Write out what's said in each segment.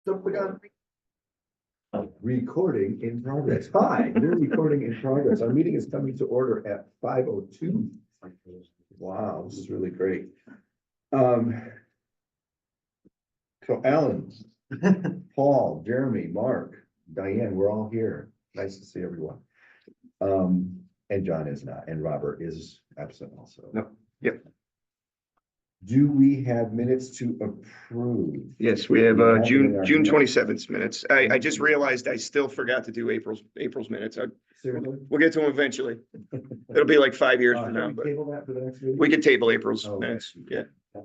Jump the gun. Recording in progress. Hi, we're recording in progress. Our meeting is coming to order at 5:02. Wow, this is really great. So Alan, Paul, Jeremy, Mark, Diane, we're all here. Nice to see everyone. And John is not, and Robert is absent also. No. Yep. Do we have minutes to approve? Yes, we have We have it in June our June minutes. 27th minutes. I just realized I still forgot to do April's minutes. Seriously? We'll get to them eventually. It'll be like 5 years from Can now, we but table that for the next meeting? we could table April's Oh, okay. minutes. Yeah,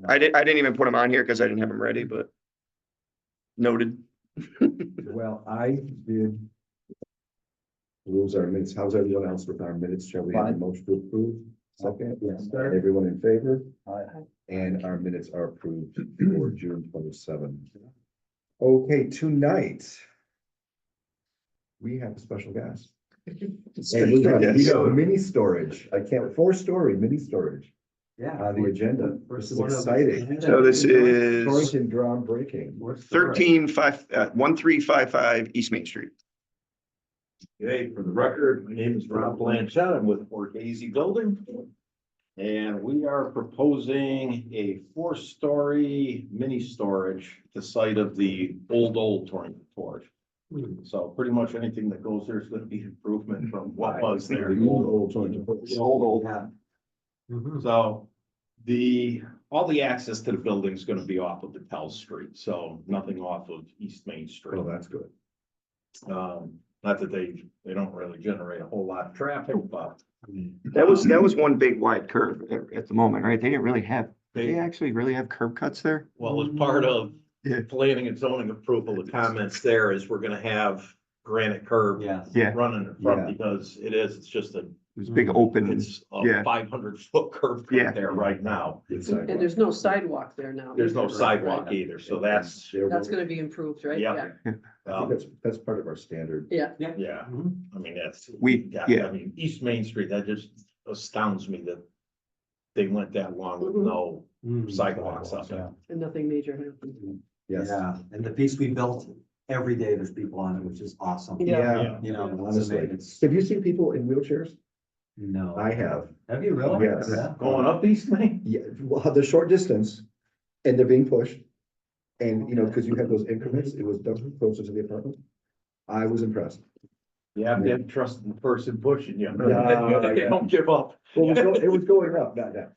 I didn't even put them on here because I didn't have them ready, but noted. Well, I did. Rules our minutes. How's everyone else with our minutes? Shall we have a Fine. motion to approve? Second? Yes, sir. Everyone in favor? Aye. And our minutes are approved for June 27. Okay, tonight. We have a special guest. And we have mini storage. I can't, 4-story mini storage Yeah. on the agenda. This is exciting. So this is Torrington groundbreaking. 1355 East Main Street. Okay, for the record, my name is Rob Blanchett. I'm with Borghese Building. And we are proposing a 4-story mini storage, at the site of the old Torrington Forge. So pretty much anything that goes there is gonna be improvement from what was there. The old Torrington. The old. Yeah. So all the access to the building is gonna be off of the Tell Street, so nothing off of East Main Street. Oh, that's good. Not that they don't really generate a whole lot of traffic, but That was one big wide curve at the moment, right? They didn't really have, they they, actually really have curb cuts there? well, as part of Yeah. planning and zoning approval, the comments there is we're gonna have granite curb Yes. Yeah, running in front because it's just it was big open. it's Yeah. a 500-foot curb Yeah. cut there right now. And there's no sidewalk there now. There's no either, sidewalk right? either, so that's, That's gonna be improved, right? yeah. I think that's part of our standard. Yeah, Mhm. I mean, that's. We- I yeah. mean, East Main Street, that just astounds me that they went that long with Mhm. no Mm. sidewalks up there. And nothing major happened. Yes. Yeah, and the piece we built, every day there's people on it, which is awesome. Yeah. You know, it's Honestly, amazing. have you seen people in wheelchairs? No. I have. Have you really? Yes. Yeah. Going up East Main? Yeah, well, the short distance and they're being pushed. And, you know, because you have those increments, it was done closer to the apartment. I was impressed. You have to have trust in the person pushing you. Yeah. They don't give up. Well, it was going up, not down.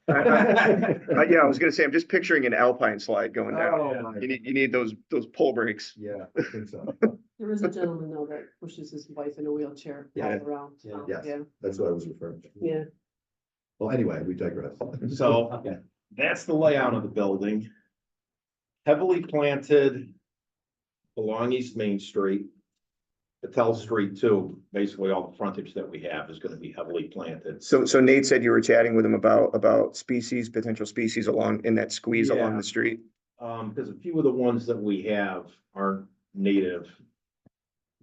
Yeah, I was gonna say, I'm just picturing an alpine slide going down. Oh, my You need those pull brakes. Yeah, I think so. There is a gentleman though that pushes his wife in a wheelchair all Yeah. around. Yeah. Yes. Yeah, That's what I was referring to. yeah. Well, anyway, we digress. So Okay. that's the layout of the building. Heavily planted along East Main Street. Patel Street too, basically all the frontage that we have is gonna be heavily planted. So Nate said you were chatting with him about species, potential species in that squeeze along Yeah. the street. Because a few of the ones that we have aren't native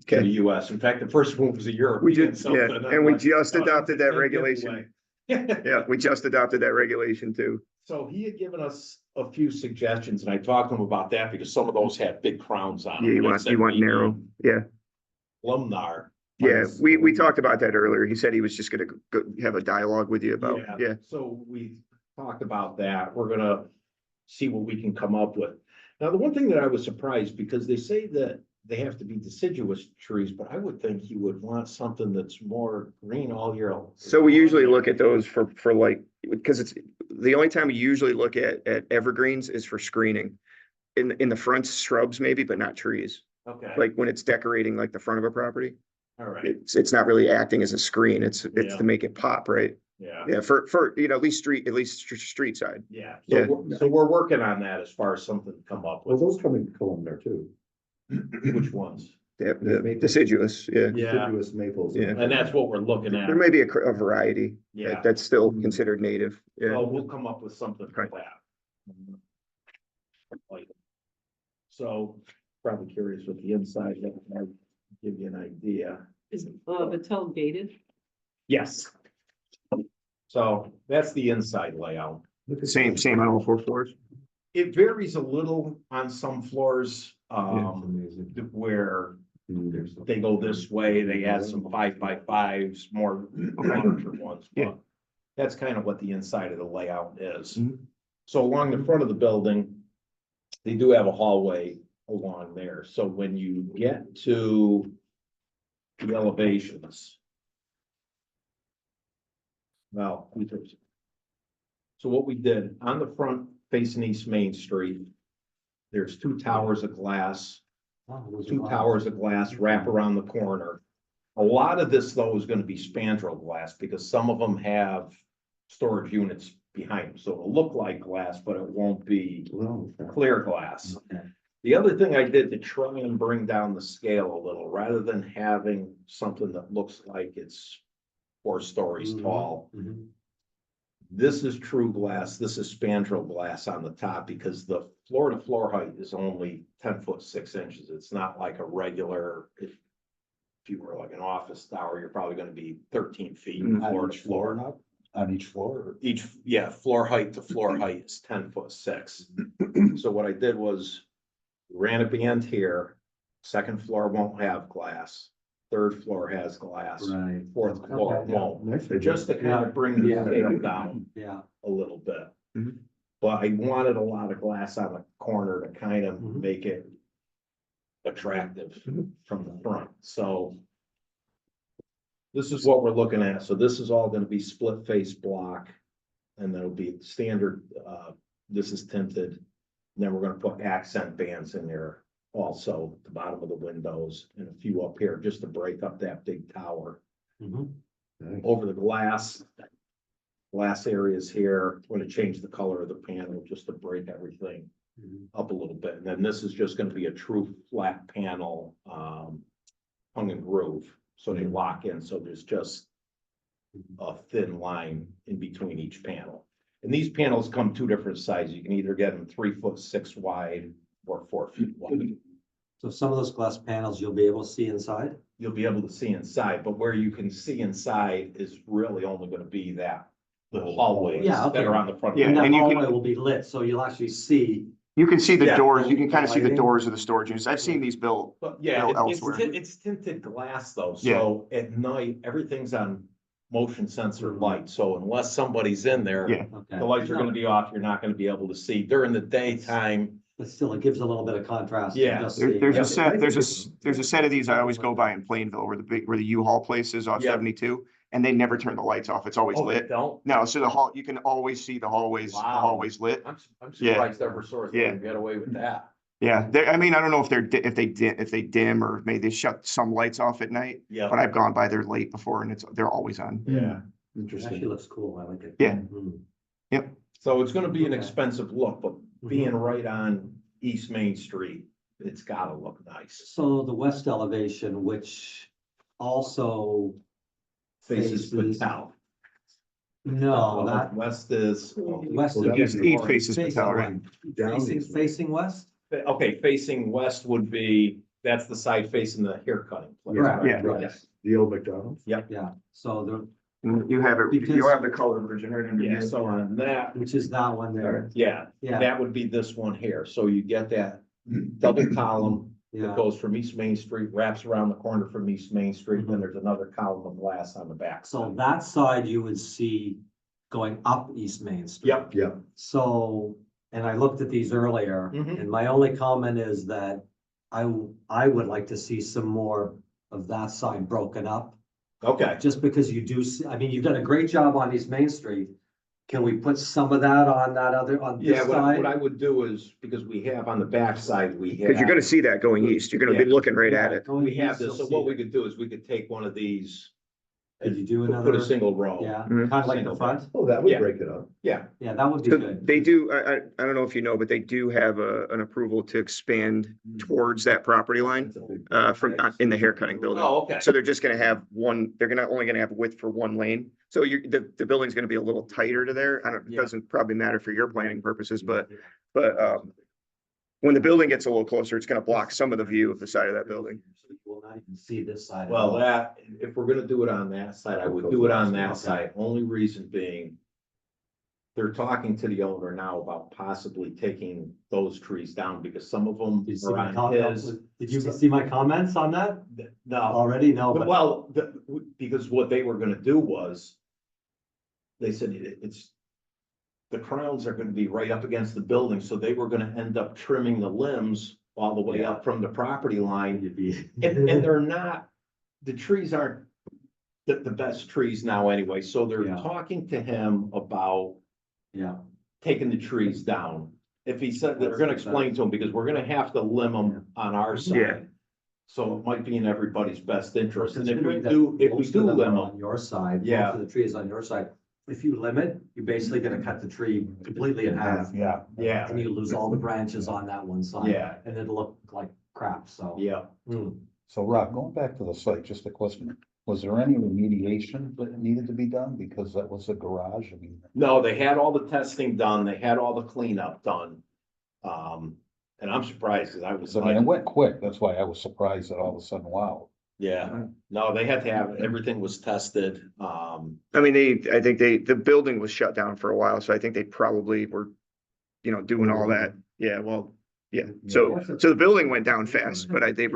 to the Okay, US. In fact, the first one was a we European. did, something, yeah, I'm and we like, just "Oh, adopted that it's a regulation. giveaway." Yeah, we just adopted that regulation too. So he had given us a few suggestions and I talked to him about that because some of those had big crowns on them. Yeah, you And I want, said, you want "We narrow, need yeah, Lumnar. yeah, we talked about that earlier. He said he was just gonna go have a dialogue with you about, yeah. So we talked about that. We're gonna see what we can come up with. Now, the one thing that I was surprised, because they say that they have to be deciduous trees, but I would think you would want something that's more green all year. So we usually look at those for like, because it's, the only time we usually look at evergreens is for screening. In the front, shrubs maybe, but not trees. Okay, Like when it's decorating like the front of a property, all right, it's not really acting as a screen. It's Yeah. to make it pop, right? yeah, Yeah, for, you know, at least street side. yeah. Yeah. So we're working on that as far as something to come up Well, with. those come in columnar too. Which ones? Yeah, the deciduous, yeah. Yeah. Deciduous maples. Yeah. And that's what we're looking at. There may be a variety Yeah, that's still considered native. Yeah, so we'll come up with something for Right. that. Like, so probably curious with the inside, that might give you an idea. Is Battelle gated? Yes. So that's the inside layout. Look at same that. on all 4 floors. It varies a little on some floors, Amazing. where they go this way, they add some 5x5s, more larger ones, Yeah. but that's kind of what the inside of the layout is. Mhm. So along the front of the building, they do have a hallway along there, so when you get to the elevations. Well, so what we did on the front facing East Main Street, there's two towers of glass. Two towers of glass wrap around the corner. A lot of this though is gonna be spandrel glass because some of them have storage units behind them, so it'll look like glass, but it won't be clear glass. Okay. The other thing I did to try and bring down the scale a little, rather than having something that looks like it's 4 stories Mhm. tall. Mhm. This is true glass, this is spandrel glass on the top because the floor to floor height is only 10 ft 6 inches. It's not like a regular, if you were like an office tower, you're probably gonna be 13 feet Mhm. floor to floor. not on each floor? Each, yeah, floor height to floor height is 10 ft 6. So what I did was ran a band here, second floor won't have glass, third floor has glass, Right, fourth floor Okay. won't. Nice. Just to kind of bring the Yeah. scale down yeah. a little bit. Mhm. But I wanted a lot of glass on the corner to kind of Mhm. make it attractive Mhm. from the front, so. This is what we're looking at, so this is all gonna be split face block. And there'll be standard, this is tinted. And then we're gonna put accent bands in there also, at the bottom of the windows and a few up here, just to break up that big tower. Mhm. Over the glass. Glass areas here, we're gonna change the color of the panel just to break everything Mhm. up a little bit. And then this is just gonna be a true flat panel, hung and groove. So they lock in, so there's just a thin line in between each panel. And these panels come 2 different sizes. You can either get them 3 ft 6 wide or 4 feet wide. So some of those glass panels you'll be able to see inside? You'll be able to see inside, but where you can see inside is really only gonna be that, the hallways Yeah, okay. that are on the front. Yeah, And that and you can- hallway will be lit, so you'll actually see. You can see the Yeah. doors, you can kind of see the Lighting. doors of the storage units. I've seen these built. But yeah, No, it's elsewhere. it's tinted glass though, so at night, everything's on motion sensor Mhm. light, so unless somebody's in there. Yeah. Okay. The lights are gonna be off, you're not gonna be able to see. During the daytime, But still, it gives a little bit of contrast. to Yeah. just There's seeing a it. set, there's a set of these I always go by in Plainville where the U-Haul place is off Yeah. 72, and they never turn the lights off. It's always oh, they lit. don't? No, so you can always see the hallways Wow. lit. I'm Yeah. surprised Eversource Yeah. can get away with that. Yeah, I mean, I don't know if if they dim or maybe they shut some lights off at night, Yeah. but I've gone by there late before and they're always on. Yeah, It actually Interesting. looks cool, I like it. Yeah. Mhm. so it's gonna be an Okay. expensive look, but Mm-hmm. being right on East Main Street, it's gotta look nice. So the west elevation, which also, Faces Faces- Patel. no, that West is, west. Well, of- that was East faces Facing Patel, right? what? Down Facing, east. facing west? okay, facing west would be, that's the side facing the hair cutting. place, Right, right? yeah. Right. Yes. The old McDonald's? Yeah, so the, And you have it, Because- you have the color version right under Yeah, here. so on that, which is that one there. yeah, Yeah, that would be this one here. So you get that double column that yeah. goes from East Main Street, wraps around the corner from East Main Street, then there's another column of glass on the back. So that side you would see going up East Main Street. Yep. Yeah. So, and I looked at these earlier, Mhm. and my only comment is that I would like to see some more of that side broken up. Okay, Just because you do, see, I mean, you've done a great job on East Main Street. Can we put some of that on that other, on this yeah, what I side? would do is, because we have on the back side, we have. Cause you're gonna see that going east. You're gonna be Yeah. looking right at it. Going We have east, this, you'll so see what we it. could do is we could take one of these. Could you do Put another? a single row. Yeah, Mhm. kind of like the Single. front? Oh, that would Yeah. break it up. Yeah, Yeah, that would be So good. they do, I don't know if you know, but they do have an approval to expand towards that property line, That's a big- from, in the hair cutting building. oh, okay. So they're just gonna have only gonna have width for one lane. So the building's gonna be a little tighter to there. It Yeah. doesn't probably matter for your planning purposes, but when the building gets a little closer, it's gonna block some of the view of the side of that building. So you will not even see this side. at Well, all. that, if we're gonna do it on that side, I would do it on that side, only reason being. they're talking to the owner now about possibly taking those trees down because some of them Did you see are my on comments? his. Did you see my comments on that No, already? No, but well, because what they were gonna do was. They said it's. The crowns are gonna be right up against the building, so they were gonna end up trimming the limbs all the way Yeah. up from the property line. you'd be. And they're not, the trees aren't the best trees now anyway, so they're Yeah. talking to him about Yeah, taking the trees down. If he said, they're gonna explain to him, because we're gonna have to limb them on our Yeah. side. So it might be in everybody's best interest, and if we considering that do, if we most do of them limb are them, on your side, Yeah. most of the trees on your side. If you limit, you're basically gonna cut the tree completely in half. Yeah. yeah, And you lose all the branches on that one side. Yeah. And it'll look like crap, so. yeah. Hmm. So Rob, going back to the site, just a question, was there any remediation that needed to be done? Because that was a garage, I mean. No, they had all the testing done, they had all the cleanup done. And I'm surprised, because I was I mean, it like, went quick, that's why I was surprised that all of a sudden, wow. yeah, no, they had to have, everything was tested, I mean, I think the building was shut down for a while, so I think they probably were, doing all that. Yeah, well, yeah. So the building went down fast, but I think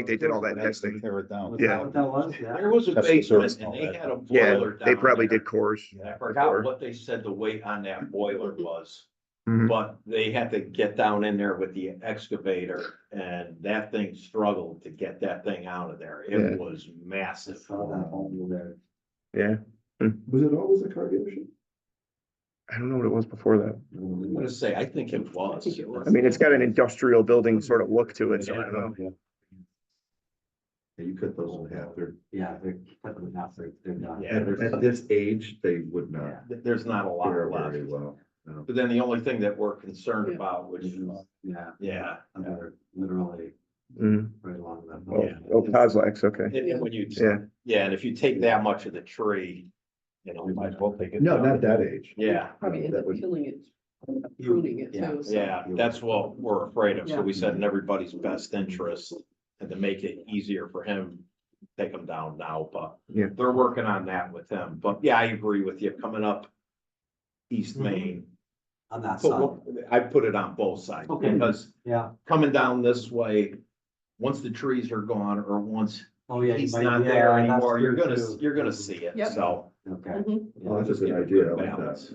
they did all that testing. Tear it down. Was Yeah. that what that was? Yeah. there was a That's the basement, service and they and all had a Yeah, boiler down they probably there. did cores. I forgot what they said the weight on that boiler was. Mhm. But they had to get down in there with the excavator, and that thing struggled to get that thing out of there. Yeah. It was I massive. saw that home there. Yeah. Was it always a car dealership? I don't know what it was before that. I'm gonna say, I think it was. think it was. I mean, it's got an industrial building sort of look to it, so I don't know. Yeah, you cut those in half, they're, Yeah, they're cut them in half, they're done. Yeah, at this age, they would not There's not a lot fare left. very well. No. But then the only thing that we're concerned Yeah. about, which is, Yeah. yeah. And they're literally Mhm. right along that. Oh, Yeah. oh, Kozlak's, okay. And when you, Yeah. yeah, and if you take that much of the tree, We might as well take it. No, down. not that age. yeah, Probably end that up would- killing it, pruning it Yeah. too. so- yeah, that's what we're afraid of. So Yeah. we said in everybody's best interest, and to make it easier for him, take them down now, but Yeah. they're working on that with him. But yeah, I agree with you, coming up East Mhm. Main. On that But side, I put it on both sides, Okay. because yeah. coming down this way, once the trees are gone, or once Oh, yeah. you he's might- not yeah, there that's anymore, true too. you're gonna see it, Yep. so. Okay. Mhm. Oh, that's a Just good get a idea, I good like that. balance.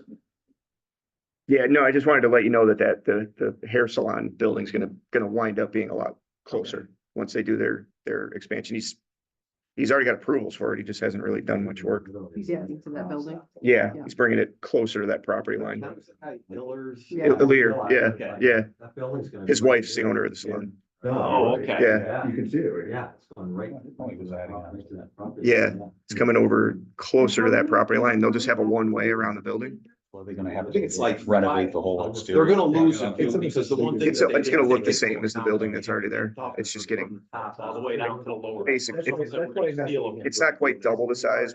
Yeah, no, I just wanted to let you know that the hair salon building's gonna wind up being a lot closer once they do their expansion. He's already got approvals for it. He just hasn't really done much work. He's adding to that building. Yeah, Yeah. he's bringing it closer to that property line. That was the guy, Miller's. Yeah. Illyr, yeah, Okay. yeah. That building's gonna. His be right wife's the there. owner of the salon. Oh, okay. Yeah. You can see it, right? Yeah, it's going right. Oh, he was adding on. right to that property. Yeah. It's coming over closer to that property line. They'll just have a one-way around the building. Well, are they gonna have I think it's like to renovate the whole five- exterior? They're gonna lose it, It's too, a- because the one thing. It's that they gonna didn't look take the into same as the account building when that's they already there. took the It's just top getting All the way down to the lower. basic. That's what It's- we're gonna steal them. It's not quite double the size,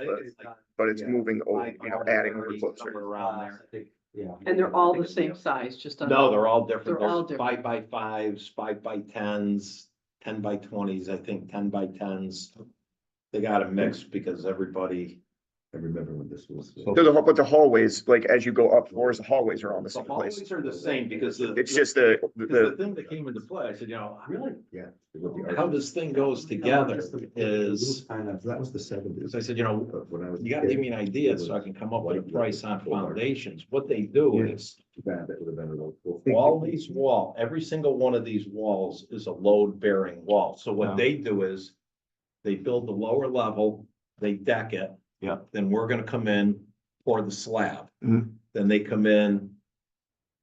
but it's Yeah. moving, Five adding by over 30, closer. somewhere around there. I think, yeah. And they're all the same size, just. on- No, they're all different. They're all There's different. 5x5s, 5x10s, 10x20s, I think 10x10s. They got a mix because everybody, I remember when this was. So- But the hallways, like as you go up floors, the hallways are all in the the same place. hallways are the same because the. It's just because the the, thing that came into play, I said, Really? Yeah. with the how arches. this thing goes together is, Kind of. That was the seventies. because I said, When I was. you gotta give me an idea so I can come up with a price on foundations. What they do is, That would have been a little. all these every single one of these walls is a load bearing wall. So what they do is they build the lower level, they deck it. Yeah. Then we're gonna come in, pour the slab. Mhm. Then they come in,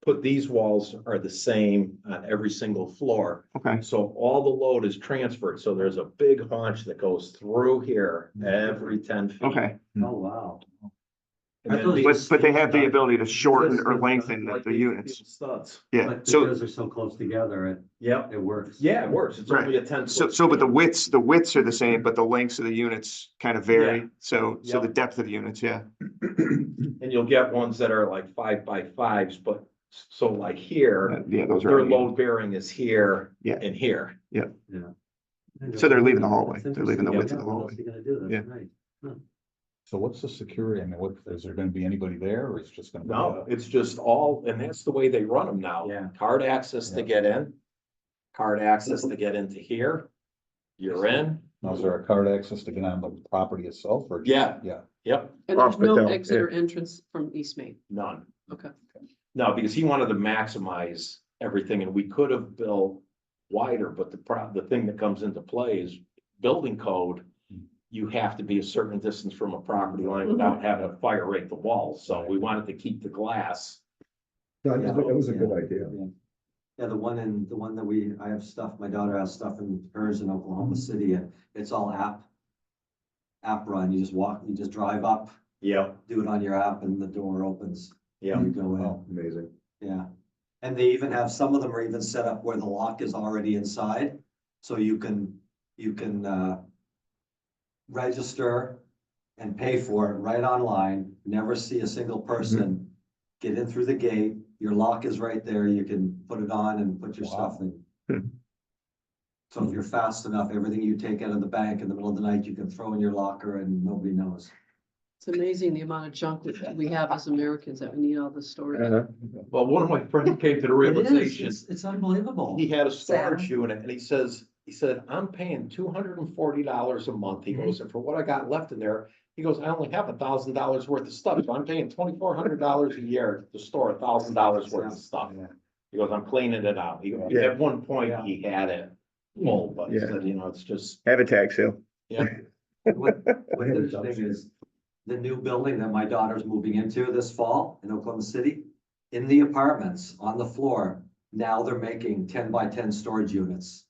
put these walls are the same on every single floor. okay, So all the load is transferred. So there's a big haunch that goes through here every 10 feet. okay. Oh, wow. And I then thought these- But they have the ability to shorten or This- lengthen like the these units. Studs. Yeah, But so, because they're so close together, Yep. it works. Yeah, it works. It's only a 10. but the widths are the same, but the lengths of the units kind of vary. Yeah. So the Yep. depth of the units, yeah. And you'll get ones that are like 5x5s, but so like here, Yeah, those are. their load bearing is here Yeah. and here. So they're leaving the hallway. That's They're leaving the interesting. width of the Yeah, what hallway. else are you gonna do? Yeah. That's right. Huh. So what's the security? I mean, what, is there gonna be anybody there or it's just gonna be? No, it's just all, and that's the way they run them now. Yeah. Card access to get in. Card access to get into here. You're in. Now, is there a card access to get on the property itself or? just- Yeah. Yeah. Yep, And there's Off the no hill, exit yeah. or entrance from East Main. none. Okay. No, because he wanted to maximize everything and we could have built wider, but the thing that comes into play is building code. You have to be a certain distance from a property line without having a fire rate the walls. So we wanted to keep the glass. No, it was a good idea. Yeah, the one that I have stuff, my daughter has stuff in hers in Oklahoma City, and it's all app run. You just drive up, Yep, do it on your app, and the door opens. yep. You go in, Oh, Amazing. yeah. And they even have, some of them are even set up where the lock is already inside, so you can register and pay for it right online, never see a single person, get in through the gate, your lock is right there, you can put it on and put your stuff in. Hmm. So if you're fast enough, everything you take out of the bank in the middle of the night, you can throw in your locker and nobody knows. It's amazing the amount of junk that we have as Americans that we need all this storage. Uh-huh. Well, one of my friends came to the It is, realization, it's unbelievable. he had a storage unit and he said, I'm paying $240 a month. He goes, and for what I got left in there, he goes, I only have $1,000 worth of stuff. So I'm paying $2,400 a year to store $1,000 worth of stuff. Yeah. He goes, I'm cleaning it out. He goes, Yeah. at one point he had it full, but he Yeah. said, it's just, Have a tax sale. yeah. What's interesting is the new building that my daughter's moving into this fall in Oklahoma City, in the apartments on the floor, now they're making 10 by 10 storage units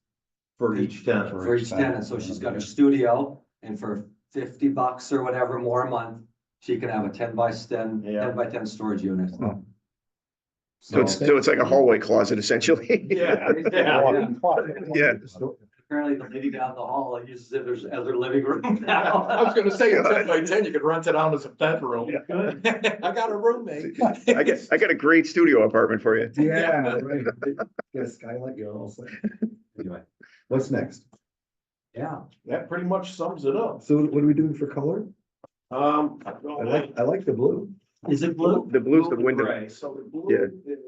For each tenant. for each tenant. So she's got her studio, and for $50 or whatever more a month, she can have a 10 by 10, Yeah. 10 by 10 storage unit. Oh. So it's like a hallway closet essentially. Yeah, yeah. Yeah. Apparently the lady down the hall uses it as her living room now. I was gonna say, 10 by 10, you could rent it out as a bedroom. I got a roommate. I got a great studio apartment for you. Yeah, right. Get a skylight, you're all set. Anyway, What's next? yeah. That pretty much sums it up. So what are we doing for color? I like the blue. Is it blue? The blue's the and window. gray. So the blue Yeah. is,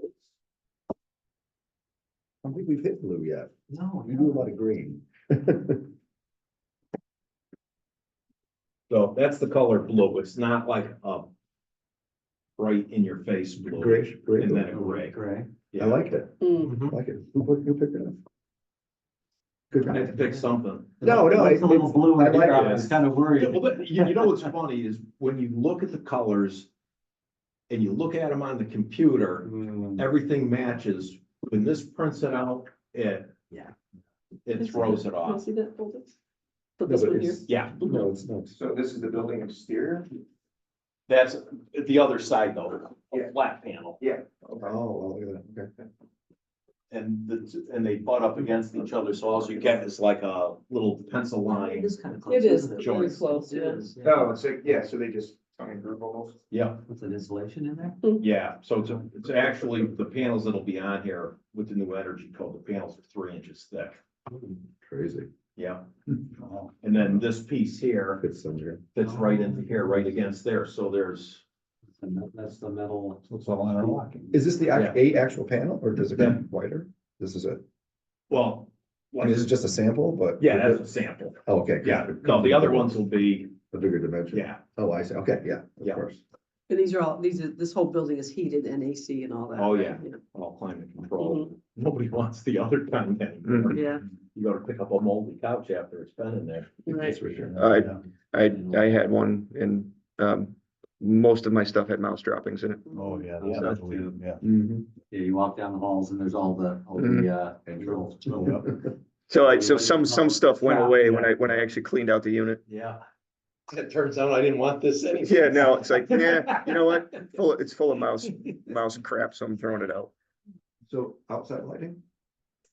I don't think we've hit blue yet. No. We do a lot of green. so that's the color blue. It's not like a bright in your face blue. Gray, gray. And blue. then a gray. Gray. I like it. Mm. I like it. Who picked it up? Good. I had to pick something. No, It's a little blue I in like here. I it. was kind of Yeah, worried. well, you know what's funny is when you look at the colors and you look at them on the computer, Mm, everything matches. When this prints it out, it throws it Can I off. see that folder? So No, this but one here? it's- Yeah, No, it's not. So this is the building exterior? that's the other side though, a flat panel. Oh, well, look at that. Okay. And they butt up against each other, so all you get is like a little pencil It line. is kind of close. It is isn't very Joints. close, It yeah. is, Oh, so yeah, so they just tongue and groove almost. Yeah, With an insulation in there? yeah, so it's actually the panels that'll be on here with the new energy code, the panels are 3 inches thick. Crazy. Yeah, Oh, and then this piece here Fits under. fits right into here, right against there, so there's. That's the metal. so it's all interlocking. Is this the Yeah. actual panel or does it Yeah. get wider? This is it. Well. I mean, this is just a sample, but. Yeah, that's a sample. Oh, okay. Yeah, no, the other ones will be, The bigger dimension. yeah, Oh, I see. Okay, yeah, of Yeah. course. And this whole building is heated and AC and all that. Oh, right? all climate control. Nobody wants the other kind anymore. Yeah, You gotta pick up a moldy couch after it's been in there. right. That's for sure. I had one and, most of my stuff had mouse droppings in it. Oh, yeah. Yeah, that's unbelievable, yeah. Yeah, you walk down the halls and there's all the, little. So some stuff went away when I actually cleaned out the unit. Yeah. It turns out I didn't want this anyway. Yeah, no, it's like, yeah, you know what? It's full of mouse crap, so I'm throwing it out. So outside lighting?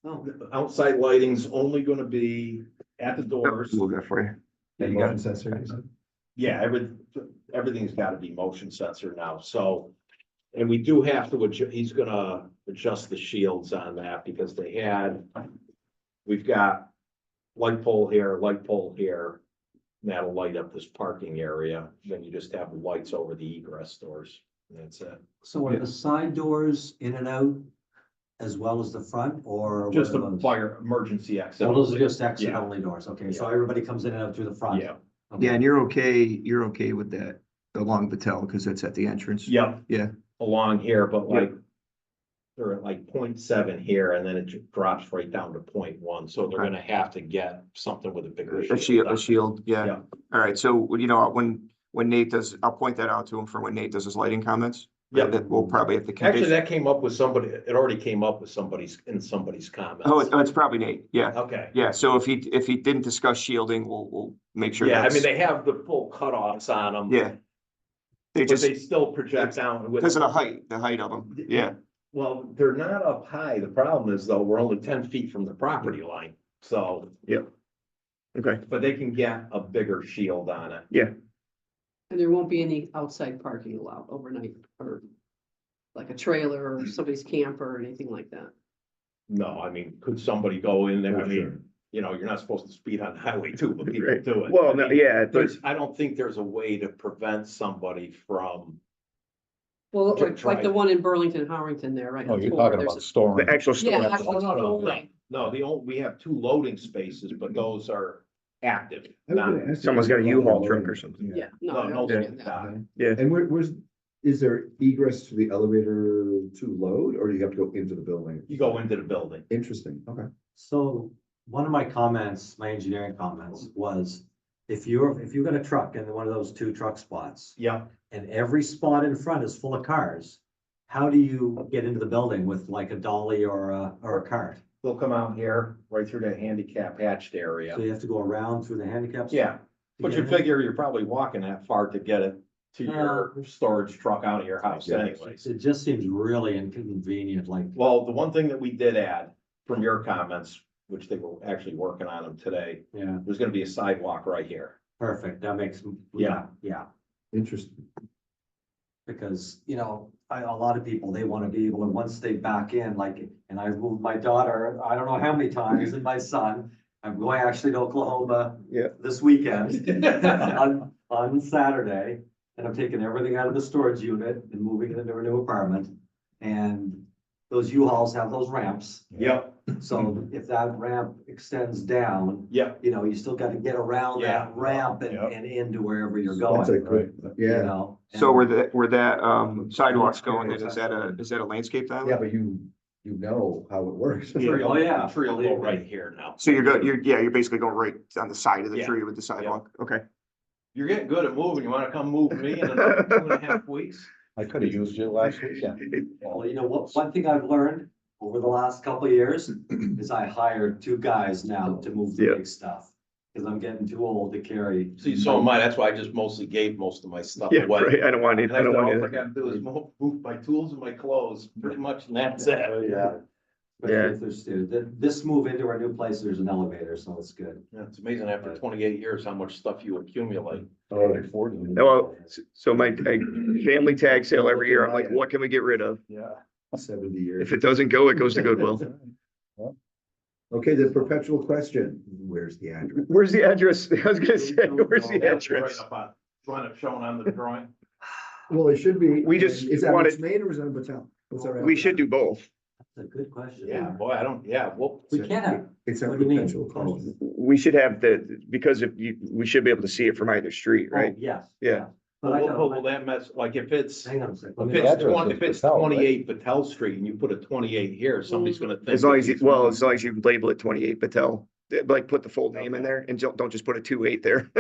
Oh, Outside lighting's only gonna be at the doors. We'll get for you. yeah, you got Motion sensor, you said? Yeah, everything's gotta be motion sensor now, so. And we do have to he's gonna adjust the shields on that because we've got light pole here, that'll light up this parking area, then you just have lights over the egress doors, and that's it. So are the side doors in and out as well as the front, or? Just what a are those? fire emergency exit. Oh, those are just exit Yeah. only doors, okay, so everybody comes in and out through the front? Yeah, Okay. Yeah, and you're okay with that along Battelle, because that's at the entrance. yep. Yeah. Along here, but Yeah. like, they're at like 0.7 here, and then it drops right down to 0.1, so they're Okay. gonna have to get something with a bigger. A shield, yeah. Yeah. All right, so, you know, when Nate does, I'll point that out to him for when Nate does his lighting comments. Yeah. That we'll probably have to. Actually, condition- that came up with somebody, it already came up with somebody's comments. Oh, it's probably Nate, yeah. Okay. Yeah, so if he didn't discuss shielding, we'll make sure. Yeah, I mean, that's- they have the full cutoffs on them. Yeah. They But just, they still project down with. because of the height of them, yeah. Well, they're not up high. The problem is though, we're only 10 feet from the property line, so, Okay, but they can get a bigger shield on it. And there won't be any outside parking allowed overnight, or like a trailer or somebody's camper or anything like that. No, I mean, could somebody go in there? I For mean, sure. you know, you're not supposed to speed on the highway too, but people Right. do it. Well, I no, mean, yeah, but I don't think there's a way to prevent somebody from, Well, Try- like the one in Burlington, Harrington there, right? Oh, you're before, talking there's about a- storing. the actual Yeah, store. actual no, no, story. no, we have 2 loading spaces, but those are active. I was Not, gonna ask you Someone's got a about U-Haul the truck or loading. something. Yeah, no, no, I no, understand that. Yeah, And is there egress to the elevator to load, or do you have to go into the building? you go into the building. Interesting, okay. So one of my comments, my engineering comments was, if you got a truck in one of those 2 truck spots Yeah, and every spot in front is full of cars, how do you get into the building with like a dolly or a cart? they'll come out here, right through the handicap hatched area. So you have to go around through the handicap? spot Yeah, to but get you in? figure you're probably walking that far to get it to your storage truck out of your house Yeah. anyways. It just seems really inconvenient, like, Well, the one thing that we did add from your comments, which they were actually working on them today, yeah, there's gonna be a sidewalk right here. perfect, that makes, Yeah. yeah. Interesting. Because, you know, a lot of people, they wanna be able to, once they back in, like, and I've moved my daughter, I don't know how many times, and my son. I'm going actually to Oklahoma. Yeah. This weekend, on Saturday, and I'm taking everything out of the storage unit and moving it into a new apartment. And those U-Hauls have those ramps, Yep, so if that ramp extends down, yep. you know, you still gotta get around Yeah. that ramp and, Yep. and into wherever you're That's a going, good, you yeah, know? so and- where that sidewalks going, is that a landscape yeah, tile? but you know how it works. Tree will- Oh, yeah. the Tree will go right here now. So you're basically going right on the side of the Yeah. tree with the sidewalk, okay. You're getting good at moving. You wanna come move me in another 2.5 weeks? I could have used it last weekend. Well, you know, one thing I've learned over the last couple of years is I hired 2 guys now to move the Yeah. big stuff. Cause I'm getting too old to carry. See, so am I. That's why I just mostly gave most of my stuff Yeah, away. right, I don't want And it, I don't all want I it. gotta do is move my tools and my clothes, pretty much, and that's it. Yeah. Yeah. Especially if there's, this move into our new place, there's an elevator, so it's good. Yeah, it's amazing after 28 years, how much stuff you accumulate. Oh, Well, so my family tag sale every year, I'm like, what can we get rid of? Yeah. 70 years. If it doesn't go, it goes to Goodwill. Okay, the perpetual question, where's the address? Where's the address? I was gonna say, where's the That's right address? up on- Want it shown on the drawing? Well, it should be. We just Is that wanted- West Main or is that Battelle? What's our? We should do both. That's a good question. Yeah, boy, I don't, yeah, well. We can't have, It's a what do you mean? perpetual question. We should have because if we should be able to see it from either street, oh, right? yes. Yeah. But I Will know, that mess, like if it's, hang on a second. if let me- it's address 20, is if it's Patel, right? 28 Patel Street and you put a 28 here, somebody's gonna think. As long as it's- as long as you label it 28 Patel, like put the full name in there and don't just put a 2-8 there.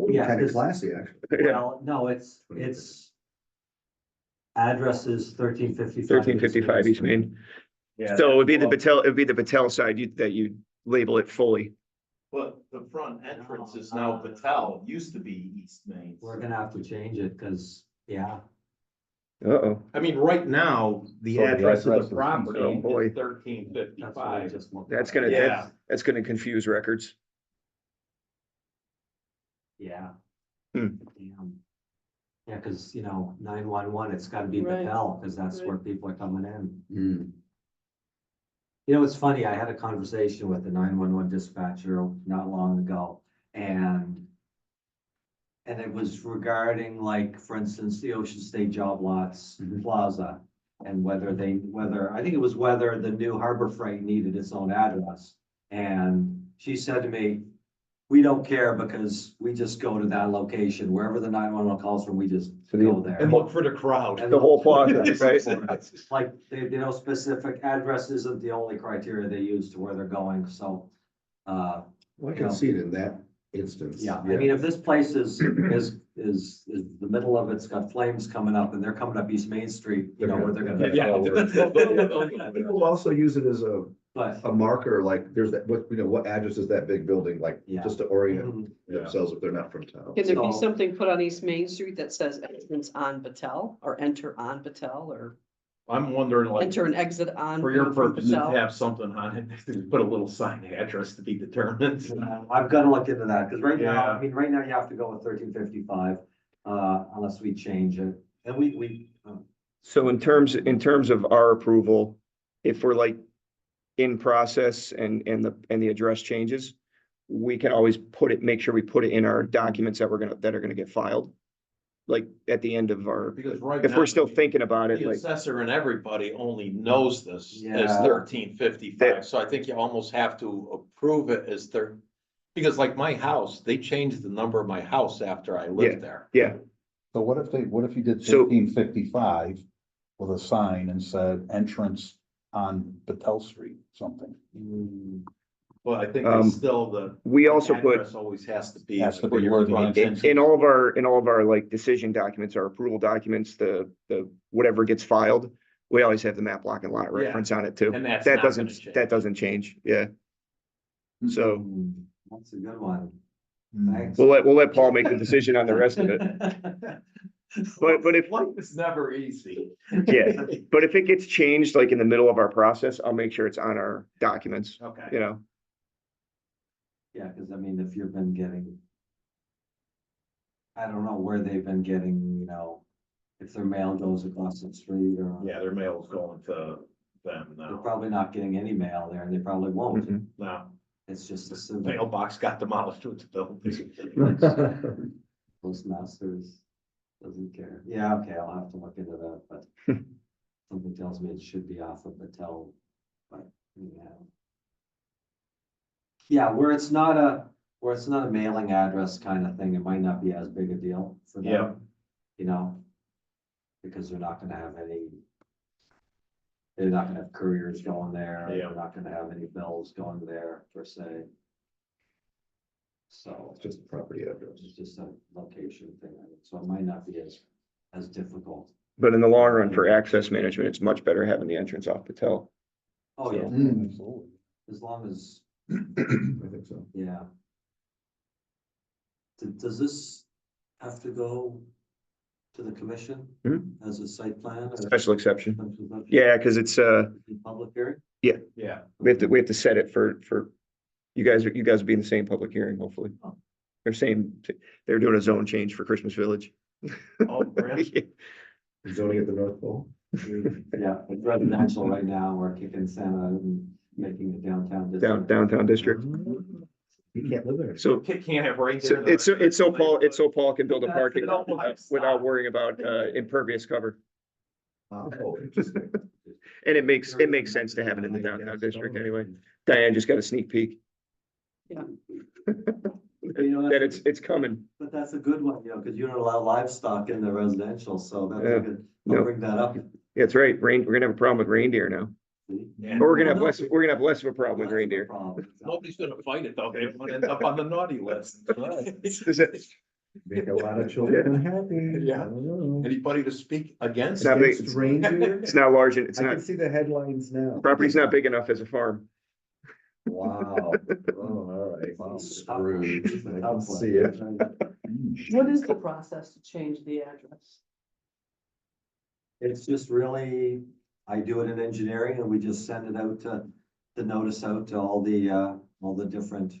Yeah, Kind of 'cause- classy, actually. Well, no, it's addresses 1355. 1355 East Main. Yeah, So it'd be the well, Patel side that you label it fully. But the front entrance is now Patel, It used to be East Main. We're gonna have to change it, cause, yeah, Uh-oh. I mean, right now, the So the address of address is- the property oh, boy. is 1355. that's what I just looked. That's at. gonna, Yeah. that's gonna confuse records. Yeah. Hmm. Damn. Yeah, cause you know, 911, it's gotta be Right. Battelle, cause that's Right. where people are coming in. Hmm. You know, it's funny, I had a conversation with the 911 dispatcher not long ago, And it was regarding, like, for instance, the Ocean State Job Lots Mhm. Plaza. And whether, I think it was whether the new Harbor Freight needed its own address. And she said to me, we don't care because we just go to that location, wherever the 911 calls from, we just So the- go there. And look for the crowd. And The whole plaza, right? Like, they know specific address isn't the only criteria they use to where they're going, so. Well, I can see it in that instance. Yeah, I mean, if this place is the middle of it's got flames coming up and they're coming up East Main Street, you know, where they're gonna. Yeah. People also use it as But, a marker, like there's that, what, what address is that big building, like, Yeah. just to orient mhm, themselves if they're not from town. Can there be So- something put on East Main Street that says entrance on Battelle or enter on Battelle or I'm wondering like, enter and exit on? for your from purposes, to Battelle? have something on it, put a little sign address to be determined. I've gotta look into that, cause right now, Yeah. I mean, right now you have to go with 1355, unless we change it. And we, So in terms of our approval, if we're like in process and the address changes, we can always make sure we put it in our documents that are gonna get filed. Like at the end of our, Because right if now, we're still thinking about it, the like, assessor and everybody only knows this as Yeah. 1355, so I think you almost have to approve it as because like my house, they changed the number of my house after I lived there. yeah, So what if you did So- 1355 with a sign and said entrance on Battelle Street, something? But I think Um, it's still we also put. address always has to be. Has to where be your where the front entrance In all of our like decision documents, our approval documents, the whatever gets filed, we always have the map block and lot Yeah. reference on it too. And that's That not gonna doesn't, change. that doesn't change, yeah. So that's a good one. Hmm. Thanks. we'll let Paul make the decision on the rest of it. But if- Life is never easy. Yeah. But if it gets changed like in the middle of our process, I'll make sure it's on our documents, Okay. you know? Yeah, cause I mean, if you've been getting. I don't know where they've been getting, you know, if their mail goes across the street or. Yeah, their mail's going to them They're now. probably not getting any mail there, and they probably won't. Mhm. Now, It's just a civil mailbox got demolished with the building. postmasters doesn't care. Yeah, okay, I'll have to look into that, but something tells me it should be off of Battelle, but, yeah. Yeah, where it's not a mailing address kind of thing, it might not be as big a deal for them. Yeah. You know? Because they're not gonna have any. They're not gonna have couriers going there, Yeah. they're not gonna have any bills going there per se. So. It's just a property address. It's just a location thing, so it might not be as difficult. But in the long run, for access management, it's much better having the entrance off Patel. Oh, yeah, Mm. Absolutely. as long as, I think so. yeah. Does this have to go to the commission Mhm. as a site plan? or- Special exception. Yeah, because it's, Public hearing? Yeah. we have to set it for, you guys will be in the same public hearing, hopefully. Oh. They're doing a zone change for Christmas Village. Oh, really? Zoning at the North Pole. Yeah, it's residential right now, we're kicking Santa and making it downtown. district. Downtown district. You can't live there. So Can't have right. So it's so Paul can build a That's parking lot the without worrying about impervious cover. Oh, interesting. And it makes sense to have it in the downtown district anyway. Diane just got a sneak peek. Yeah. You know, That that's- it's coming. But that's a good one, you know, because you don't allow livestock in the residential, so that's Yeah. a good, I'll No. bring that up. That's right. We're gonna have a problem with reindeer now. See? Or we're gonna have less of a problem with reindeer. Problem. Nobody's gonna fight it though, they won't end up on the naughty list. Is it- Make a lot of children happy. Yeah. I don't know. Anybody to speak against? It's not big. Against reindeer? It's not large, and it's I not, can see the headlines now. property's not big enough as a farm. Wow. Oh, all right. Wow, screwed. I can see it. What is the process to change the address? It's just really, I do it in engineering and we just send it out to, the notice out to all the different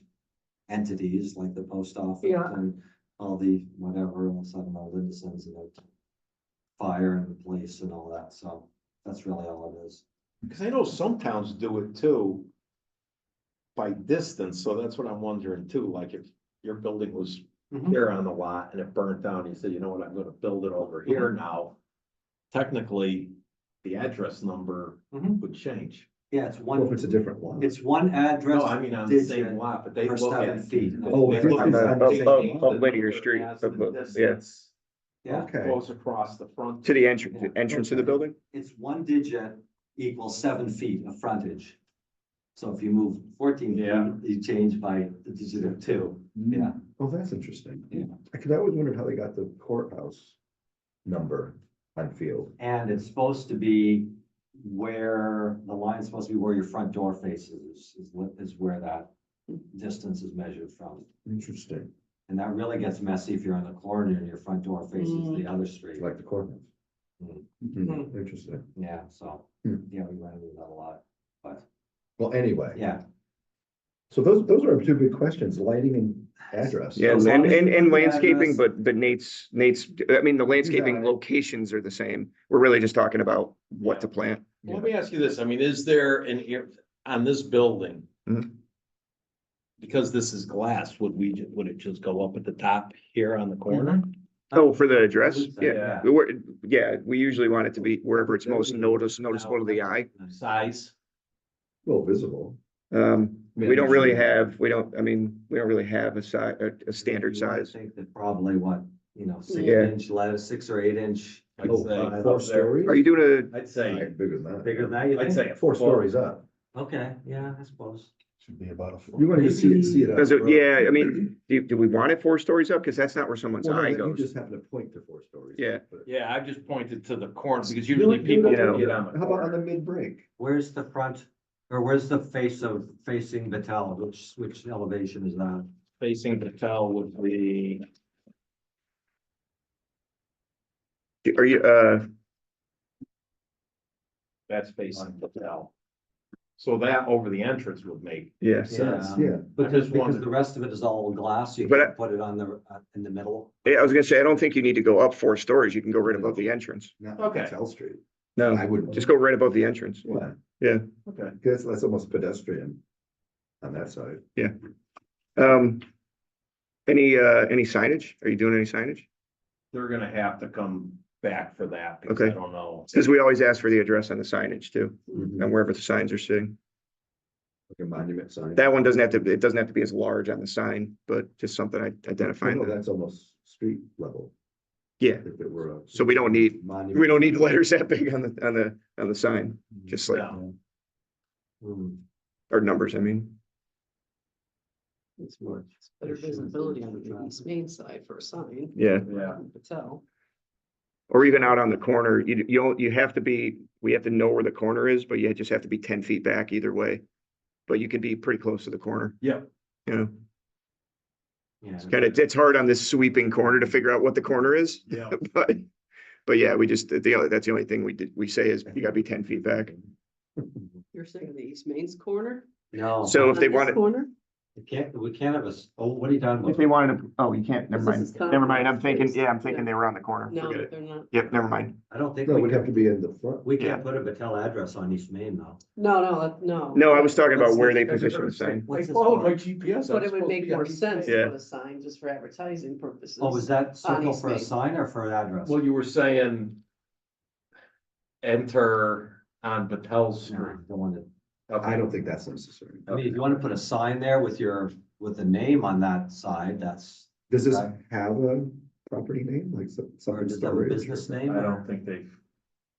entities, like the post office Yeah. and all the whatever, else, I don't know, Linda sends it out. to Fire and the police and all that, so that's really all it is. Because I know some towns do it too. By distance, so that's what I'm wondering too, like your building was Mhm. here on the lot and it burnt down, you said, you know what, I'm gonna build it over here now. Technically, the address number Mhm. would change. Yeah, it's Well, if one, it's a different one. it's one address. No, I mean, on the same digit lot, but they per look 7 at. feet. Oh, they this look is at on the the same of linear number street, as of- the of- yeah. distance Yeah, Okay, Goes across the front. To the entrance of the building? it's one digit equals 7 feet of frontage. So if you move 14 Yeah. feet, you change by the digit of 2. Yeah. oh, that's interesting. Yeah. Cause I always wondered how they got the courthouse number on field. And it's supposed to be where, the line's supposed to be where your front door faces, is where that distance is measured from. Interesting, And that really gets messy if you're on the corner and your front door faces Mm. the other street. like the courthouse. Mm. Interesting. Yeah, so, Hmm. yeah, we ran into that a lot, but, Well, anyway, yeah. so those are two big questions, lighting and address. Yeah, as long as you and put the landscaping, address- but Nate's, I mean, the landscaping Design. locations are the same. We're really just talking about what to plant. Let me ask you this, I mean, is there on this building? Mhm. Because this is glass, would it just go up at the top here on the corner? Oh, for the address? believe so, Yeah, yeah. we usually want it to be wherever it's most noticeable to the eye. Size? Well, visible. We don't really have, we don't really have a standard You wanna size. think that probably what, 6 Yeah. inch lettuce, 6 or 8 inch, I'd Oh, say four up there. stories? Are you doing I'd say, Bigger than that. bigger than that, you I'd think? say. a 4 stories up. Okay, yeah, I suppose. Should be about a foot. You want to see it. does up it, road. yeah, I mean, do we want it 4 stories up? Cause that's not where someone's Well, no, eye you goes. just happen to point to 4 stories. Yeah. But- Yeah, I just pointed to the corner because Do usually it- do people it you know, don't get on the How about on the corner. mid-break? Where's the front, or where's the facing Battelle, which elevation is that? Facing Patel would be, Are you, that's facing Patel. So that over the entrance would make, yeah. Sense, yeah. Because wondered. the rest of it is all glass, you But can put it on in the middle. Yeah, I was gonna say, I don't think you need to go up 4 stories. You can go right above the entrance. Not Okay. Patel Street. No, I wouldn't. just go right above the entrance. Yeah, okay. because that's almost pedestrian on that side. Any signage? Are you doing any signage? They're gonna have to come back for that because I Okay. don't know. Cause we always ask for the address on the signage too, Mhm. and wherever the signs are sitting. Like a monument sign. That one doesn't have to, it doesn't have to be as large on the sign, but just something identifying. No, the- that's almost street level. Yeah, If it were a. So we don't need- Monument. we don't need letters that big on the sign, just like, No. Hmm, or numbers, I mean. It's more. Better visibility on the East Main side for a sign. Yeah. Yeah. Patel. Or even out on the corner, you have to be, we have to know where the corner is, but you just have to be 10 feet back either way. But you can be pretty close to the corner. Yep. You know, Yeah. it's hard on this sweeping corner to figure out what the corner is, Yeah. but yeah, that's the only thing we say is you gotta be 10 feet back. You're saying the East Main's corner? No. So if On they this want it, Corner? We can't have what are you talking if about? they wanted to, oh, you can't, never This mind, is never mind, I'm thinking, space. yeah, I'm thinking they were on the corner, No, forget it. they're not. Yep, never mind. I don't think No, it we would have to can, be in the front. we Yeah. can't put a Battelle address on East Main though. No. No, I was talking about What's where the- they position the sign. What's I this followed for? my GPS. But it would make more sense to Yeah. put a sign just for advertising purposes. Oh, was that circle East for a Main. sign or for an address? Well, you were saying enter on Patel No, Street. don't want to. I don't think that's necessary. I mean, if you want to put a sign there with the name on that side, that's, Does this Okay. have a property name, like or something does it have a storage? business or- name? I don't think they've.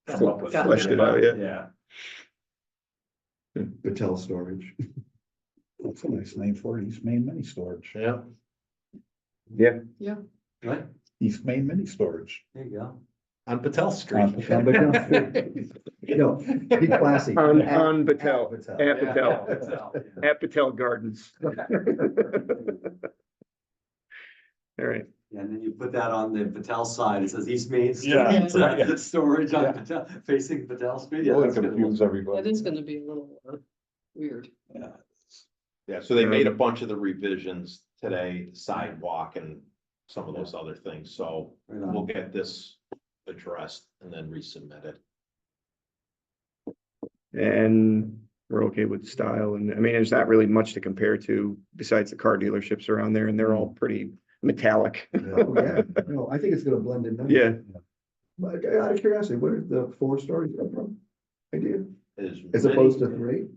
Got- come up with got Fleshed it out, yeah. Yeah. Patel storage. That's a nice name for it, East Main Mini Storage. Yeah. Yeah, What? East Main Mini Storage. There you go. On Patel On Street. Patel. No, be classy. On At- Patel, at Patel. at Patel, Patel. at Patel Gardens. All right, Yeah, and then you put that on the Patel side, it says East Main Street. Yeah. So that's the storage on Yeah. Patel, facing Patel Street. Yeah, Really that's gonna confuse That everybody. is gonna be a little weird. Yeah, so they made a bunch of the revisions today, sidewalk and some of those other things, so Right on. we'll get this addressed and then resubmit it. and we're okay with the style. And I mean, there's not really much to compare to besides the car dealerships around there, and they're all pretty metallic. Oh, yeah, no, I think it's gonna blend in. nice. Yeah. But out of curiosity, where did the 4 stories come from? Idea, As as many- opposed to 3?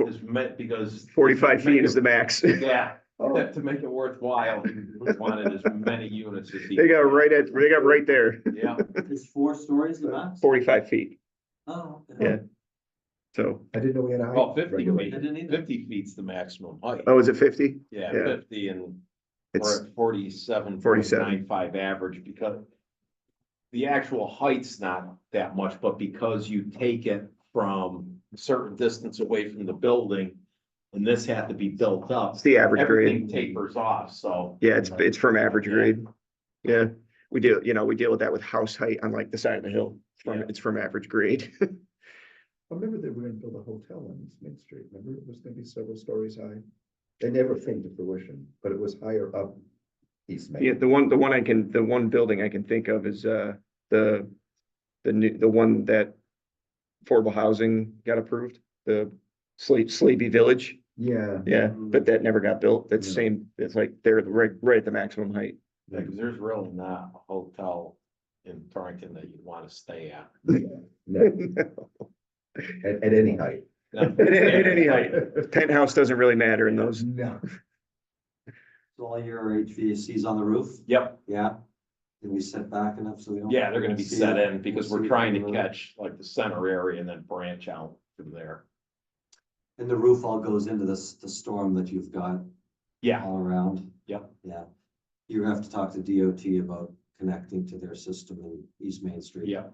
Is meant because. 45 feet is the max. Yeah, Oh, to make it worthwhile, we wanted as many units as he. They got right there, Yeah, It's 4 stories the max? 45 feet. Oh. okay. Yeah. So, I didn't know we had a height. well, 50 regulation. I didn't either. 50 feet's the maximum height. oh, is it 50? Yeah, yeah. 50 and It's, we're at 47. 47. 95 average because the actual height's not that much, but because you take it from a certain distance away from the building and this had to be built up, it's the average everything grade. tapers off, so. Yeah, it's from average grade. Yeah, we deal with that with house height on like the side of the hill. Yeah. It's from average grade. I remember they were gonna build a hotel on East Main Street, remember, it was gonna be several stories high. They never came to fruition, but it was higher up East Main. Yeah, the one building I can think of is, the one that affordable housing got approved, the Sleepy Village. Yeah. Yeah, but that never got built. That's Yeah. same, it's like they're right at the maximum height. Yeah, because there's really not a hotel in Torrington that you'd want to stay at. No, at any height. At any height. Penthouse doesn't really matter in those. No. So all your HVAC's on the roof? Yep, Yeah. Can we set back enough so we don't? yeah, they're gonna be see set it? in because We'll we're see it trying from to the roof. catch like the center area and then branch out from there. And the roof all goes into the storm that you've got Yeah, all around? Yep. Yeah. You're gonna have to talk to DOT about connecting to their system in East Main Street. yeah,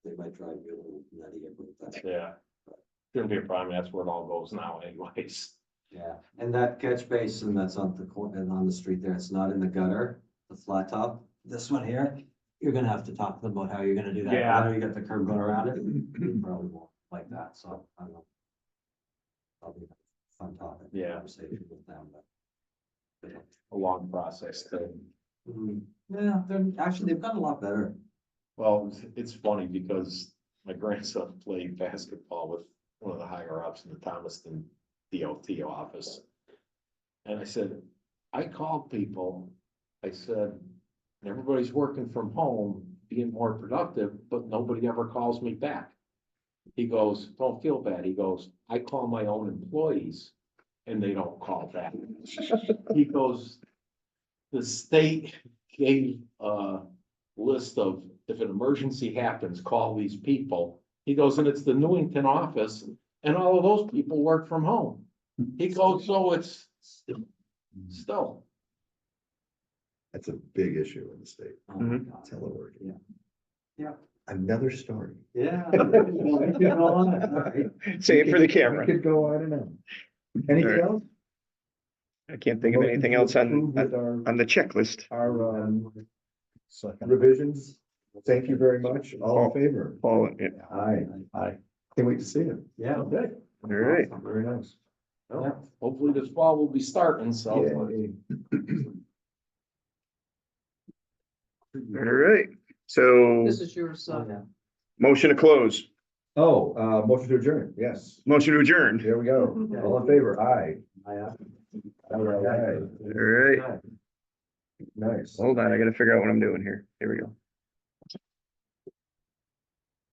They might drive you a little nutty about that. yeah. Shouldn't be a problem. That's where it all goes now anyways. Yeah, and that catch basin that's on the and on the street there, it's not in the gutter, the flat top. This one here, you're gonna have to talk to them about how you're gonna do that. Yeah. I know you got the curb going around it, you probably won't like that, so I don't know. Probably a fun topic. Yeah. Conversation with them, but. A long process to. Yeah, they've gotten a lot better. Well, it's funny because my grandson played basketball with one of the higher ups in the Thomaston DOT office. And I said, I called people, I said, everybody's working from home, being more productive, but nobody ever calls me back. He goes, don't feel bad. He goes, I call my own employees and they don't call back. He goes, the state gave a list of, if an emergency happens, call these people. He goes, and it's the Newington office, and all of those people work from home. He goes, so it's still. That's a big issue in the state, Oh my God. teleworking. Yeah. Yeah. Another story. Yeah. Well, we can go on it, all right. Save for the We camera. could go on and on. Anything Alright. else? I can't think of anything else Approve with our, on the checklist. Second. revisions. Thank you very much. All in favor? Paul, yeah. Aye. Aye. Can't wait to see it. Yeah. Okay. All right. Very nice. Well, hopefully this fall will be starting, so. Yay. All right. So This is yours, Oh, yeah. motion to close, Oh, motion to adjourn, yes. motion to adjourn. Here we go. All in favor? Aye. I, All right. All right. Nice. Hold on. I gotta figure out what I'm doing here. Here we go.